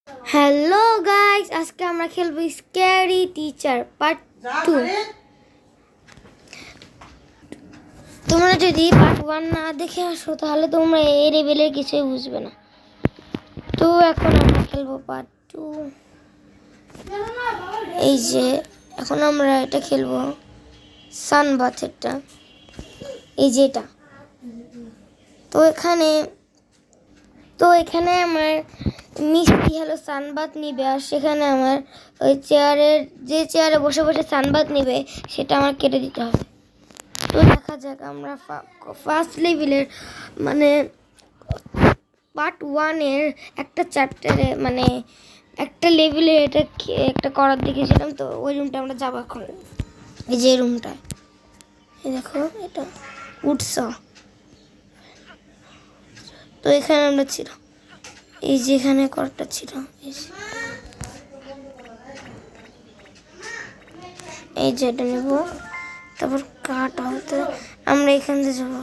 Hello guys, আজকে আমরা খেলবো স্ক্যারি টিচার পার্ট 2। তোমরা যদি পার্ট 1 না দেখে আসো তাহলে তোমরা এই লেভেলের কিছুই বুঝবে না। তো এখন আমরা খেলবো পার্ট 2। এই যে এখন আমরা এটা খেলবো সানবাথেরটা, এই যে এটা। তো এখানে আমার মিষ্টি হলো সানবাথ নিবে, আর সেখানে আমার ওই চেয়ারে বসে বসে সানবাথ নিবে সেটা আমার কেটে দিতে হবে। তো দেখা যাক, আমরা ফার্স্ট লেভেলের মানে পার্ট 1-এর একটা চ্যাপ্টারে মানে একটা লেভেলে এটা একটা করার দেখেছিলাম। তো ওই রুমটা আমরা যাবো এখন। এই যে রুমটায় এই দেখো, এটা উঠছ। তো এখানে আমরা ছিল, এই যে এখানে করাটা ছিল, এই যে এটা নেব, তারপর কাটা হতে আমরা এখান দিয়ে যাবো।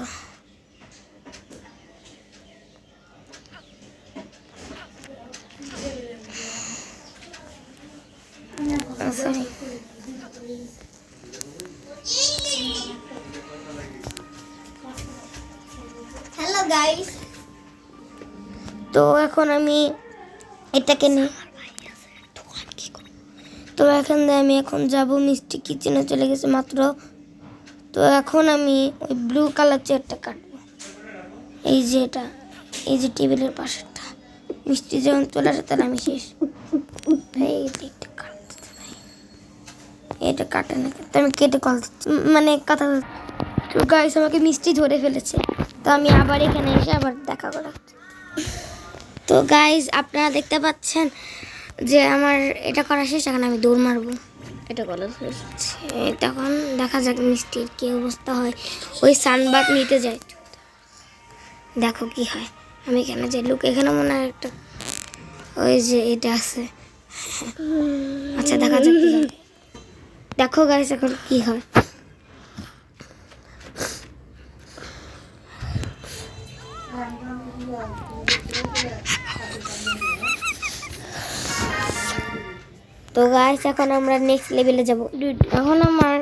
Sorry, hello guys. তো এখন আমি এটাকে নিই। তো এখান দিয়ে আমি এখন যাব, মিষ্টি কিচেনে চলে গেছে মাত্র। তো এখন আমি ওই ব্লু কালার চেয়ারটা কাটবো, এই যে এটা, এই যে টেবিলের পাশেরটা। মিষ্টি যখন চলে আসে তাহলে আমি শেষ। এটা কাটে না, তো আমি কেটে মানে কথা। তো গাইস, আমাকে মিষ্টি ধরে ফেলেছে, তো আমি আবার এখানে এসে আবার দেখা করা। তো গাইস, আপনারা দেখতে পাচ্ছেন যে আমার এটা করা শেষ। এখন আমি দৌড় মারবো, এটা করা শেষ। তখন দেখা যাক মিষ্টির কি অবস্থা হয়। ওই সানবাথ নিতে যায়, দেখো কি হয়। আমি এখানে যাই, লুক এখানে মনে হয় একটা ওই যে এটা আছে। আচ্ছা, দেখা যাক কি হয়। দেখো গাইস এখন কি হয়। তো গাইস, এখন আমরা নেক্সট লেভেলে যাব। এখন আমার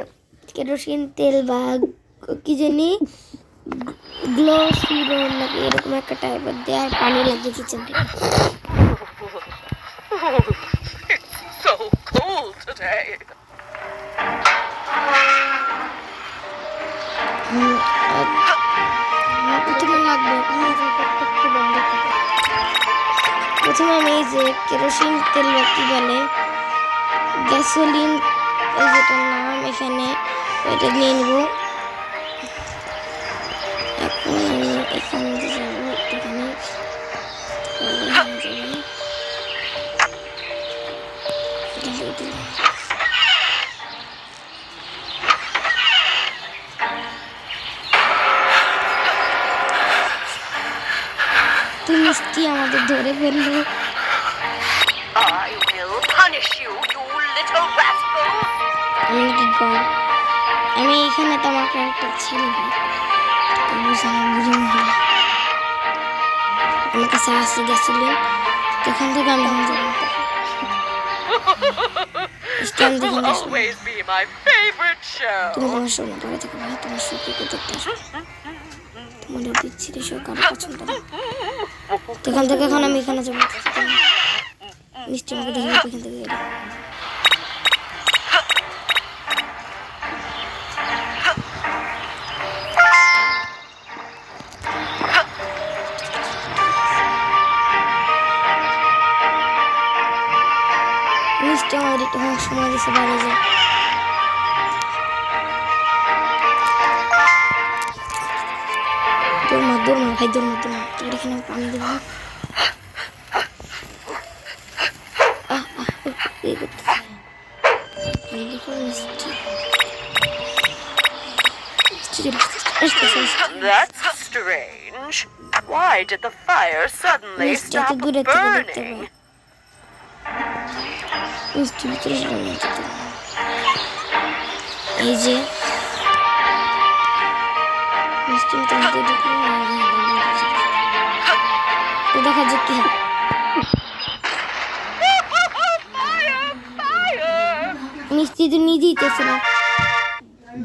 কেরোসিন তেল বা কি জানি গ্লোসিরন নাকি এরকম একটা টাইপের দেওয়ার পানি লাগবে কিচেন থেকে। So cold today. প্রথমে লাগবে, প্রথমে আমি এই যে কেরোসিন তেল বা কি বলে গ্যাসোলিন, এই যেটার নাম, এখানে ওইটা নিয়ে নেব। এখন আমি এখান দিয়ে যাবো একটুখানি, তুই মিষ্টি আমাদের ধরে ফেললো। I will punish you, you little rascal. আমি কি কর, আমি এখানে তো আমার ক্যারেক্টার ছিল না, আমার কাছে আসে গেছিল। এখান থেকে আমি Always be my favorite show. তুমি তোমার শো না, পরে থেকে ভাই তোমার শো কি করতে আসবে, তোমার বিচ্ছিরি শো কারো পছন্দ না। তো এখান থেকে এখন আমি এখানে যাবো, মিষ্টি আমাকে দেখে এখান থেকে গেলে মিষ্টি আমাদের একটু সময় দিচ্ছে বাইরে যায়। দৌড় মার ভাই, দৌড় মার, তোর এখানে পানি দেবো। That's strange. Why did the fire suddenly stop burning? এই যে মিষ্টি দেখা যাক কি হয়। যেহেতু নিজেই তেছে না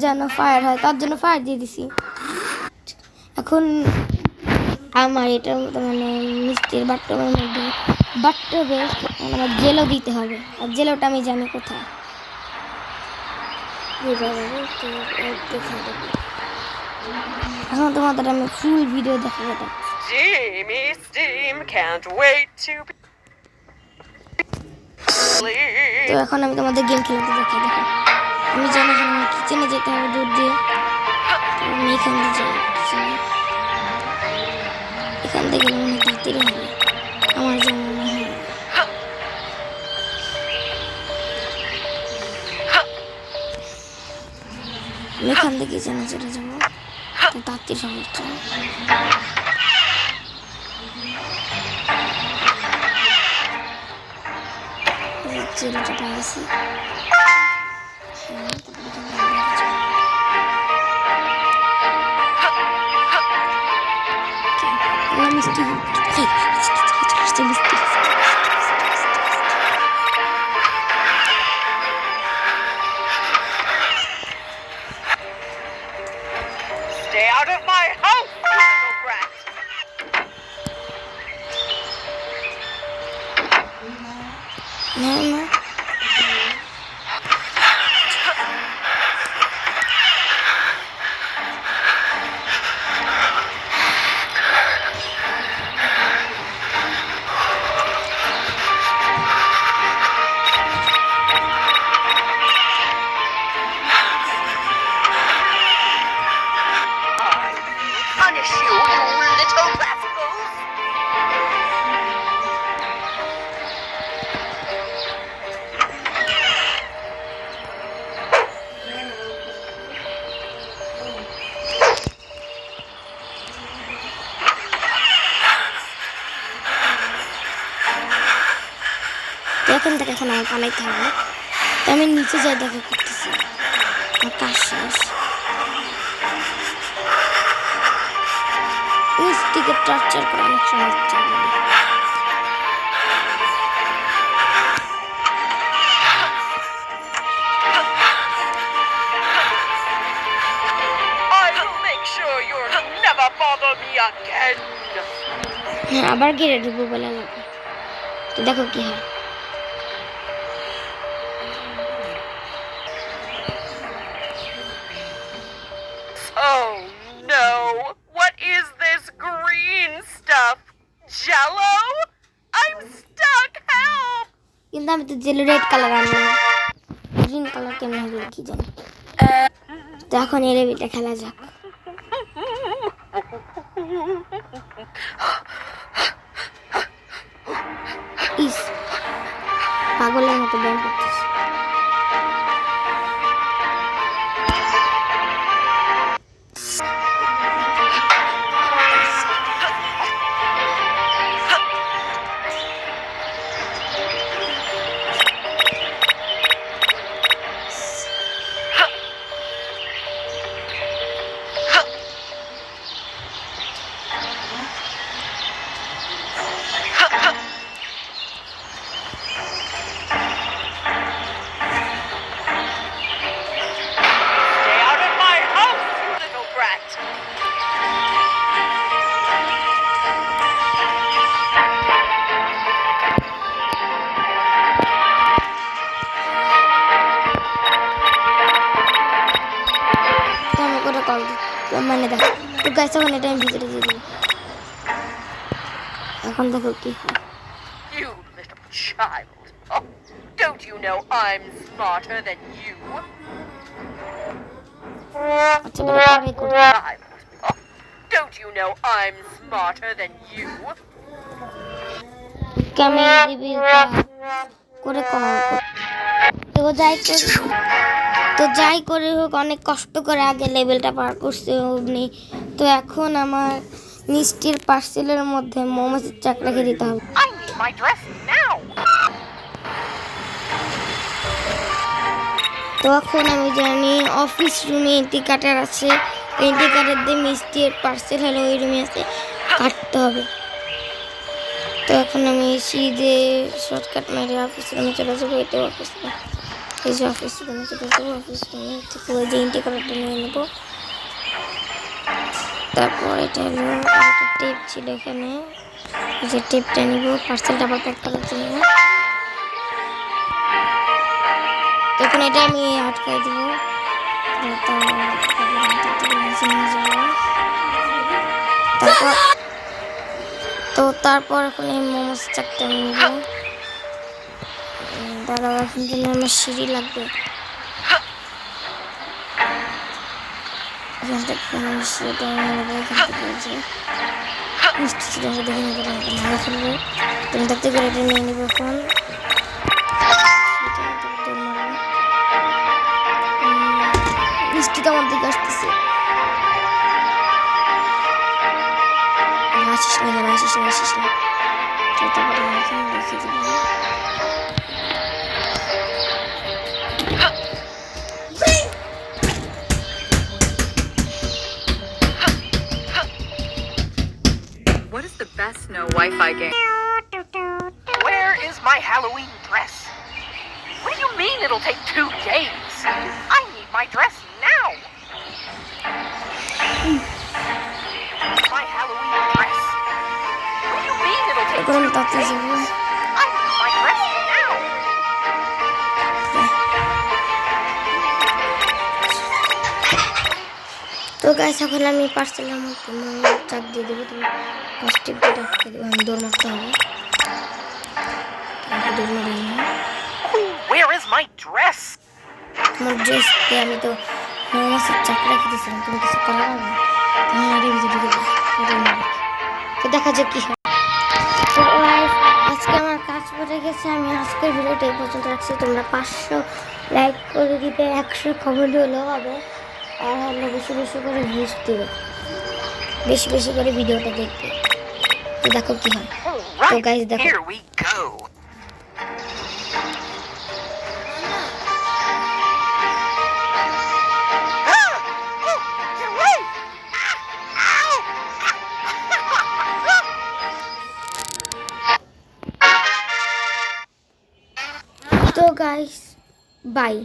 যেন ফায়ার হয়, তার জন্য ফায়ার দিয়ে দিছি। এখন আমার এটার মধ্যে মানে মিষ্টির বাথটবের মধ্যে বাথটবে আমার জেলও দিতে হবে, আর জেলোটা আমি জানি কোথায়। এখন তোমাদের আমি ফুল ভিডিও দেখাবো। Steamy steam, can't wait to be তো এখন আমি তোমাদের গেম খেলতে দেখাই। দেখো আমি জানি এখানে কিচেনে যেতে হবে দূর দিয়ে, তো আমি এখান দিয়ে যাই কিচেনে। এখান থেকে গেলে অনেক তাড়াতাড়ি হবে আমার যা মনে হয়। আমি এখান থেকে কিচেনে চলে যাবো, তো তাড়াতাড়ি সবাই চলো। জেলটা পাইছি, মিষ্টি মিষ্টি stay out of my house, you little brat. না না Punish you, you little rascals. তো এখান থেকে এখন আমার পালাইতে হবে। তো আমি নিচে যাই দেখা করতেছি, আমার কাজ শেষ। মিষ্টিকে টর্চার করে অনেক সময় হচ্ছে আমাদের। I will make sure you'll never bother me again. হ্যাঁ আবার গেড়ে ঢুকবো বলে আমাকে, তো দেখো কি হয়। Oh no! What is this green stuff? Jello? I'm stuck! Help! কিন্তু আমি তো জেলো রেড কালার আনলাম, গ্রিন কালার কেমন হলো কি জানি। তো এখন এই লেভেলটা খেলা যাক। ইস পাগলের মতো ব্যায়াম করতেছে। Stay out of my house, you little brat! তো আমি করে কল মানে দেখো, তো গাছ এখন এটা আমি ভিতরে দিয়ে দিই। এখন দেখো কি হয়। You little child. Oh, don't you know I'm smarter than you? আচ্ছা বলে পরে করো। Child. Oh, don't you know I'm smarter than you? আমি রিভিলটা করে তো যাই করে হোক অনেক কষ্ট করে আগে লেভেলটা পার করছে অগ্নি। তো এখন আমার মিষ্টির পার্সেলের মধ্যে মৌমাছির চাক রেখে দিতে হবে। I need my dress now. তো এখন আমি জানি অফিস রুমে এন্ট্রি কাটার আছে, এন্ট্রি কাটার দিয়ে মিষ্টির পার্সেল হলো ওই রুমে আছে, কাটতে হবে। তো এখন আমি সিঁড়ি দিয়ে শর্টকাট মেরে অফিস রুমে চলে যাবো, এটাও অফিস রুম। এই যে অফিস রুমে চলে যাবো, অফিস রুমে থেকে ওই যে ইন্টি কার্ডটা নিয়ে নেবো। তারপর এটা হলো একটা টেপ ছিল এখানে, এই যে টেপটা নিব পার্সেল ডাবল প্যাক করার জন্য। এখন এটা আমি আটকাই দিব, তারপর তারপর এখন এই মোমোস চাকটা নিব। দাঁড়াও, এখন জন্য আমার সিঁড়ি লাগবে, এখান থেকে আমি সিঁড়িটা নেবো। এখান থেকে যে মিষ্টি ছিল দেখে নেবো, ভালো ফেলবো। তুমি দেখতে করে এটা নিয়ে নেবো। এখন মিষ্টিটা আমার দিকে আসতেছে, আসিস না কেন, আসিস না, আসিস না। তারপরে আমি এখানে রেখে দেবো। What is the best no Wi-Fi game? Where is my Halloween dress? What do you mean it'll take 2 days? I need my dress now. My Halloween dress. What do you mean it'll take 2 days? I need my dress now. তো guys এখন আমি parcel চাপ দিয়ে দেবো। তুমি plastic দিয়ে আটকে দেবো, আমি দৌড় মারতে হবে। দৌড় মারি না, Where is my dress? তোমার ড্রেস দিয়ে আমি তো মাছের চাকরি রেখে দিয়েছিলাম, তুমি কিছু করা পারবে না। তুমি আরে ভিতরে ঢুকে তো দেখা যাক কি হয়। তো গাইস আজকে আমার কাজ পড়ে গেছে, আমি আজকের ভিডিওটা এই পর্যন্ত রাখছি। তোমরা 500 লাইক করে দিবে, 100 কমেন্ট হলেও হবে, আর হলো বেশি বেশি করে ভিউজ দিবে, বেশি বেশি করে ভিডিওটা দেখবে। তো দেখো কি হয়। তো গাইস দেখো, Here we go. তো গাইস বাই।